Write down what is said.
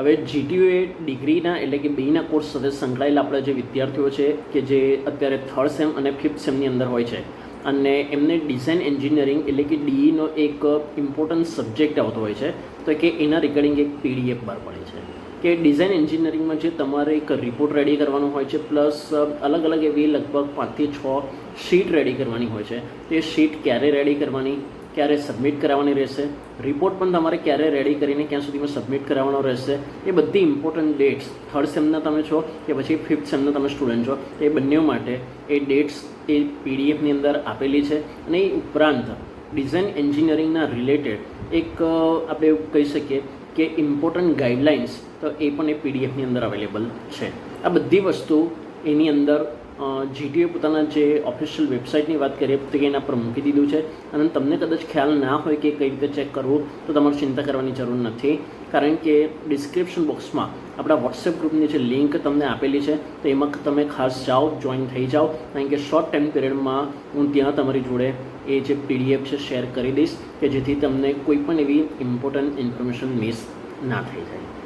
હવે જીટીયુ એ ડિગ્રીના એટલે કે બેના કોર્સ સાથે સંકળાયેલા આપણા જે વિદ્યાર્થીઓ છે કે જે અત્યારે 3rd સેમ અને 5th સેમની અંદર હોય છે અને એમને ડિઝાઇન એન્જિનિયરિંગ એટલે કે ડીઈનો એક ઇમ્પોર્ટન્ટ સબ્જેક્ટ આવતો હોય છે, તો કે એના રિગાર્ડિંગ એક પીડીએફ બહાર પડે છે કે ડિઝાઇન એન્જિનિયરિંગમાં જે તમારે એક રિપોર્ટ રેડી કરવાનો હોય છે, પ્લસ અલગ અલગ એવી લગભગ 5 થી 6 શીટ રેડી કરવાની હોય છે. તે શીટ ક્યારે રેડી કરવાની, ક્યારે સબમિટ કરાવવાની રહેશે, રિપોર્ટ પણ તમારે ક્યારે રેડી કરીને ક્યાં સુધીમાં સબમિટ કરાવવાનો રહેશે, એ બધી ઇમ્પોર્ટન્ટ ડેટ્સ 3rd સેમના તમે છો કે પછી 5th સેમના તમે સ્ટુડન્ટ છો, એ બંને માટે એ ડેટ્સ એ પીડીએફની અંદર આપેલી છે. અને એ ઉપરાંત ડિઝાઇન એન્જિનિયરિંગના રિલેટેડ એક આપણે એવું કહી શકીએ કે ઇમ્પોર્ટન્ટ ગાઈડલાઇન્સ, તો એ પણ એ પીડીએફની અંદર અવેલેબલ છે. આ બધી વસ્તુ એની અંદર જીટીયુ પોતાના જે ઓફિશિયલ વેબસાઇટની વાત કરીએ તો કે એના પર મૂકી દીધું છે. અને તમને કદાચ ખ્યાલ ના હોય કે કઈ રીતે ચેક કરવું, તો તમારે ચિંતા કરવાની જરૂર નથી, કારણ કે ડિસ્ક્રિપ્શન બોક્સમાં આપણા વોટ્સએપ ગ્રુપની જે લિંક તમને આપેલી છે, તો એમાં તમે ખાસ જાઓ, જોઈન થઈ જાઓ, કારણ કે શોર્ટ ટાઈમ પીરિયડમાં હું ત્યાં તમારી જોડે એ જે પીડીએફ છે શેર કરી દઈશ કે જેથી તમને કોઈ પણ એવી ઇમ્પોર્ટન્ટ ઇન્ફોર્મેશન મિસ ના થઈ જાય.